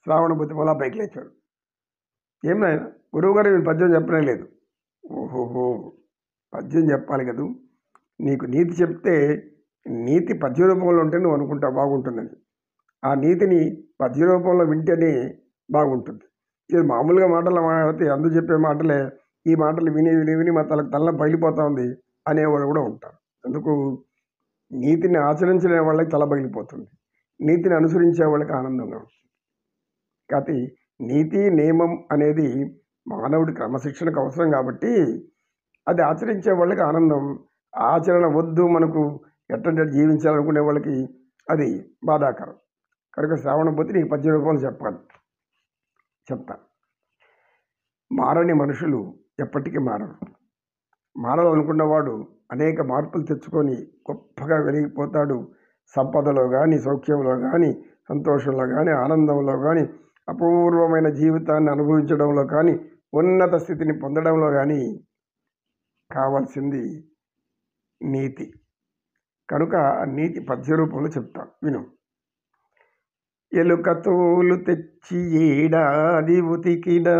శ్రావణభూతి మూల పైకి లేచాడు. ఏం నాయన గురువుగారు నేను పద్యం చెప్పనే లేదు. ఓహోహో, పద్యం చెప్పాలి కదూ. నీకు నీతి చెప్తే నీతి పద్య రూపంలో ఉంటే నువ్వు అనుకుంటావు బాగుంటుందని. ఆ నీతిని పద్య రూపంలో వింటేనే బాగుంటుంది. ఇది మామూలుగా మాటలు మాట్లాడితే అందు చెప్పే మాటలే, ఈ మాటలు విని విని విని మా తల పగిలిపోతా ఉంది అనేవాళ్ళు కూడా ఉంటారు. అందుకు నీతిని ఆచరించిన వాళ్ళకి తల పగిలిపోతుంది, నీతిని అనుసరించే వాళ్ళకి ఆనందంగా ఉంటుంది. కాబట్టి నీతి నియమం అనేది మానవుడి క్రమశిక్షణకు అవసరం కాబట్టి అది ఆచరించే వాళ్ళకి ఆనందం. ఆచరణ వద్దు, మనకు ఎట్టంటే జీవించాలనుకునే వాళ్ళకి అది బాధాకరం. కనుక శ్రావణభూతి నీకు 10 రూపాయలు చెప్తా. మారని మనుషులు ఎప్పటికీ మారరు. మారాలనుకున్నవాడు అనేక మార్పులు తెచ్చుకొని గొప్పగా వెలిగిపోతాడు. సంపదలో కానీ, సౌఖ్యంలో కానీ, సంతోషంలో కానీ, ఆనందంలో కానీ, అపూర్వమైన జీవితాన్ని అనుభవించడంలో కానీ, ఉన్నత స్థితిని పొందడంలో కానీ కావాల్సింది నీతి. కనుక నీతి 10 రూపంలో చెప్తా విను. ఎలుక తోలు తెచ్చి ఏడాది ఉతికినా,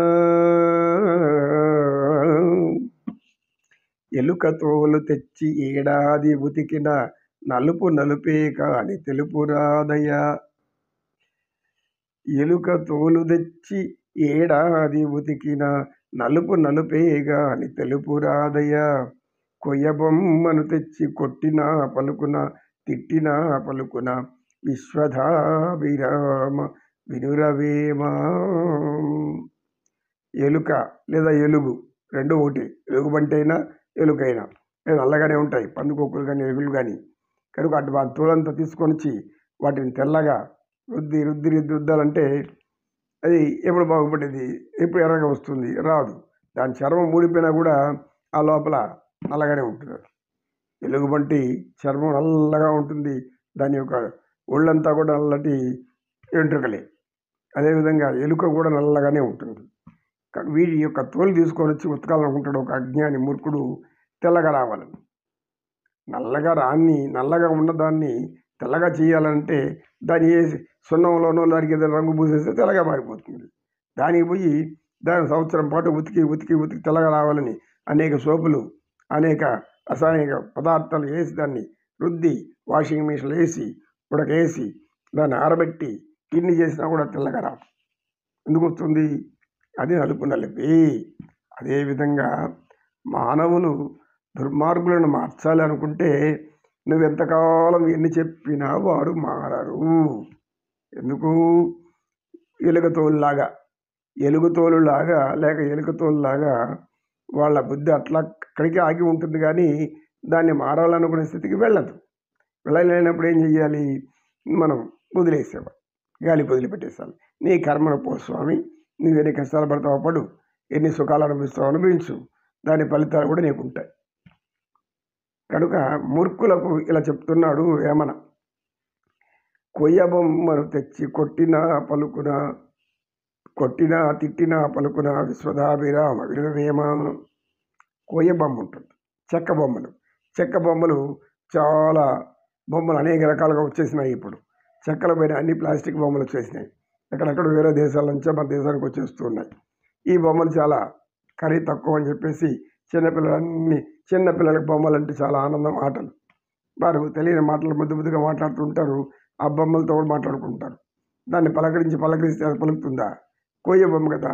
ఎలుక తోలు తెచ్చి ఏడాది ఉతికిన నలుపు నలుపే కాని తెలుపు రాదయ్యా. ఎలుక తోలు తెచ్చి ఏడాది ఉతికిన నలుపు నలుపే కాని తెలుపు రాదయ్యా. కొయ్యబొమ్మను తెచ్చి కొట్టినా పలుకున, తిట్టినా పలుకున, విశ్వధాభిరామ వినురవేమా. ఎలుక లేదా ఎలుగు రెండు ఒకటి. ఎలుగుబంటి అయినా ఎలుకైనా నల్లగానే ఉంటాయి, పందుకొక్కులు కానీ ఎలుగులు కానీ. కనుక అటు వాటి తోలంతా తీసుకొని వచ్చి వాటిని తెల్లగా రుద్దాలంటే అది ఎప్పుడు బాగుపడేది, ఎప్పుడు ఎర్రగా వస్తుంది? రాదు. దాని చర్మం ఊడిపోయినా కూడా ఆ లోపల నల్లగానే ఉంటుంది. ఎలుగుబంటి చర్మం నల్లగా ఉంటుంది, దాని యొక్క ఒళ్ళంతా కూడా నల్లటి వెంట్రుకలే. అదేవిధంగా ఎలుక కూడా నల్లగానే ఉంటుంది. వీడి యొక్క తోలు తీసుకొని వచ్చి ఉతకాలనుకుంటాడు ఒక అజ్ఞాని మూర్ఖుడు, తెల్లగా రావాలని. నల్లగా ఉన్నదాన్ని తెల్లగా చేయాలంటే దాన్ని వేసి సున్నంలోనో దానికి ఏదైనా రంగు పూసేస్తే తెల్లగా మారిపోతుంది. దానికి పోయి దాని సంవత్సరం పాటు ఉతికి తెల్లగా రావాలని అనేక సోపులు, అనేక రసాయనిక పదార్థాలు వేసి దాన్ని రుద్ది వాషింగ్ మిషన్లు వేసి ఉడకేసి దాన్ని ఆరబెట్టి ఇన్ని చేసినా కూడా తెల్లగా రావు. ఎందుకు వస్తుంది? అది నలుపు నలిపి. అదేవిధంగా మానవులు దుర్మార్గులను మార్చాలి అనుకుంటే నువ్వెంతకాలం ఎన్ని చెప్పినా వారు మారరు. ఎందుకు? ఎలుగుతోలులాగా లేక ఎలుకతోలులాగా వాళ్ళ బుద్ధి అట్లా అక్కడికి ఆగి ఉంటుంది, కానీ దాన్ని మారాలనుకునే స్థితికి వెళ్ళదు. వెళ్ళలేనప్పుడు ఏం చెయ్యాలి? మనం వదిలేసేవాడు, గాలికి వదిలిపెట్టేసాలి. నీ కర్మను పో స్వామి, నువ్వు ఎన్ని కష్టాలు పడతావు పడు, ఎన్ని సుఖాలు అనుభవిస్తావు అనుభవించు, దాని ఫలితాలు కూడా నీకు ఉంటాయి. కనుక మూర్ఖులకు ఇలా చెప్తున్నాడు వేమన. కొయ్యబొమ్మను తెచ్చి కొట్టినా తిట్టినా పలుకున, విశ్వధాభిరామ వినురవేమ. కొయ్యబొమ్మ ఉంటుంది, చెక్క బొమ్మలు చాలా బొమ్మలు అనేక రకాలుగా వచ్చేసినాయి. ఇప్పుడు చెక్కల పైన అన్ని ప్లాస్టిక్ బొమ్మలు వచ్చేసినాయి. ఎక్కడెక్కడ వేరే దేశాల నుంచే మన దేశానికి వచ్చేస్తూ ఉన్నాయి. ఈ బొమ్మలు చాలా ఖరీదు తక్కువ అని చెప్పేసి చిన్నపిల్లలకి బొమ్మలు అంటే చాలా ఆనందం, ఆటలు. వారు తెలియని మాటలు ముద్దుగా మాట్లాడుతుంటారు, ఆ బొమ్మలతో కూడా మాట్లాడుకుంటారు. దాన్ని పలకరిస్తే అది పలుకుతుందా? కోయ బొమ్మ కదా,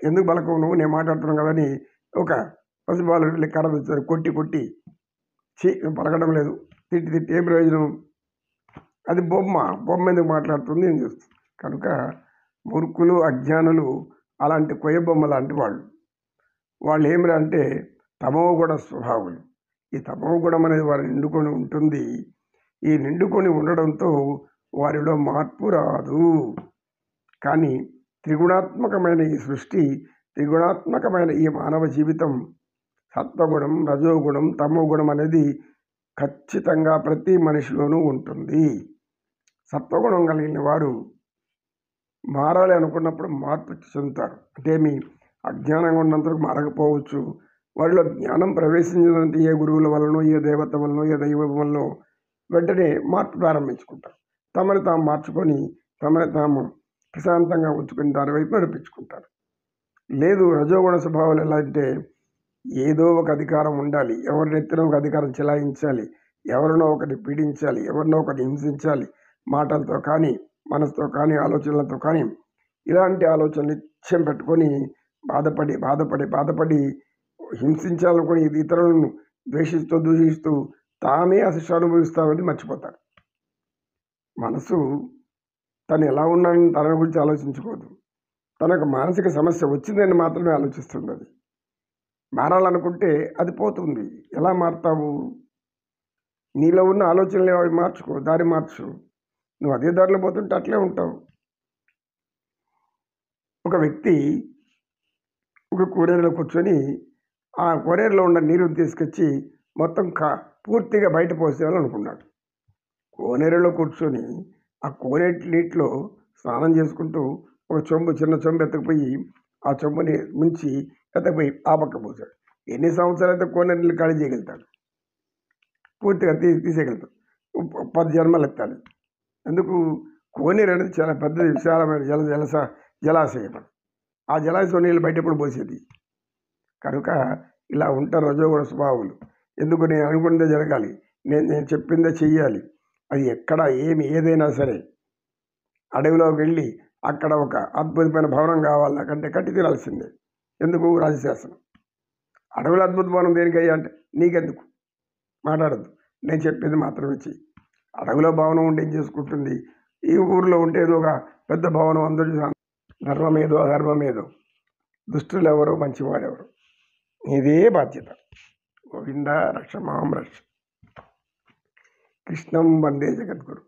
ఎందుకు పలకవు నువ్వు, నేను మాట్లాడుతున్నాను కదా అని ఒక పసిబాలు వెళ్ళి కర్ర తెచ్చారు, కొట్టి పలకడం లేదు, తిట్టి ఏం ప్రయోజనం? అది బొమ్మ ఎందుకు మాట్లాడుతుంది ఏం చేస్తుంది? కనుక మూర్ఖులు అజ్ఞానులు అలాంటి కొయ్య బొమ్మ లాంటి వాళ్ళు ఏమిరా అంటే తమోగుణ స్వభావులు. ఈ తమోగుణం అనేది వారు నిండుకొని ఉంటుంది. ఈ నిండుకొని ఉండడంతో వారిలో మార్పు రాదు. కానీ త్రిగుణాత్మకమైన ఈ సృష్టి, త్రిగుణాత్మకమైన ఈ మానవ జీవితం సత్వగుణం, రజోగుణం, తమోగుణం అనేది ఖచ్చితంగా ప్రతి మనిషిలోనూ ఉంటుంది. సత్వగుణం కలిగిన వారు మారాలి అనుకున్నప్పుడు మార్పు చెందుతారు. అంటే మీ అజ్ఞానంగా ఉన్నంతవరకు మారకపోవచ్చు. వారిలో జ్ఞానం ప్రవేశించినంత ఏ గురువుల వలనో, ఏ దేవత వలనో, ఏ దైవం వలనో వెంటనే మార్పు ప్రారంభించుకుంటారు. తమని తాము మార్చుకొని తమని తాము ప్రశాంతంగా ఉంచుకుని దాని వైపు నడిపించుకుంటారు. లేదు రజోగుణ స్వభావాలు ఎలా అంటే ఏదో ఒక అధికారం ఉండాలి, ఎవరినెత్తిన ఒక అధికారం చెలాయించాలి, ఎవరినో ఒకటి పీడించాలి, ఎవరినో ఒకటి హింసించాలి, మాటలతో కానీ మనసుతో కానీ ఆలోచనలతో కానీ ఇలాంటి ఆలోచనలు నిత్యం పెట్టుకొని బాధపడి బాధపడి బాధపడి హింసించాలనుకొని ఇతరులను ద్వేషిస్తూ దూషిస్తూ తామే ఆ శిక్ష అనుభవిస్తామని మర్చిపోతారు. మనసు తను ఎలా ఉన్నానని తన గురించి ఆలోచించుకోదు. తనకు మానసిక సమస్య వచ్చిందని మాత్రమే ఆలోచిస్తుంది. అది మారాలనుకుంటే అది పోతుంది. ఎలా మారుతావు? నీలో ఉన్న ఆలోచనలు అవి మార్చుకో, దారి మార్చు. నువ్వు అదే దారిలో పోతుంటే అట్లే ఉంటావు. ఒక వ్యక్తి ఒక కోనేరులో కూర్చొని ఆ కోనేరులో ఉన్న నీరుని తీసుకొచ్చి మొత్తం పూర్తిగా బయట పోసేయాలనుకున్నాడు. కోనేరులో కూర్చొని ఆ కోనేటి నీటిలో స్నానం చేసుకుంటూ ఒక చిన్న చెంబు ఎత్తకపోయి ఆ చెంబుని ముంచి ఎత్తకపోయి ఆ పక్క పోసాడు. ఎన్ని సంవత్సరాలు అయితే కోనేరు నీళ్ళు ఖాళీ చేయగలుగుతాడు? పూర్తిగా తీసేయగలుగుతాడు. 10 జన్మలు ఎత్తాలి. ఎందుకు? కోనేరు అనేది చాలా పెద్దది, విశాలమైన జలాశయం. ఆ జలాశయం నీళ్ళు బయట ఎప్పుడు పోసేది? కనుక ఇలా ఉంటారు రజోగుణ స్వభావాలు. ఎందుకు? నేను అనుకున్నదే జరగాలి, నేను చెప్పిందే చెయ్యాలి. అది ఎక్కడ ఏదైనా సరే అడవిలోకి వెళ్ళి అక్కడ ఒక అద్భుతమైన భవనం కావాలి నాకంటే కట్టి తీరాల్సిందే. ఎందుకు? రాజశాసనం. అడవిలో అద్భుత భవనం దేనికయ్యా అంటే నీకెందుకు, మాట్లాడద్దు, నేను చెప్పింది మాత్రమే చెయ్యి. అడవిలో భవనం ఉండి ఏం చేసుకుంటుంది? ఈ ఊరిలో ఉంటే ఏదో ఒక పెద్ద భవనం, అందరూ ధర్మమేదో అధర్మమేదో, దుష్టులు ఎవరు మంచివాడెవరు, నీదే బాధ్యత. గోవింద రక్ష మాం రక్ష. కృష్ణం వందే జగద్గురు.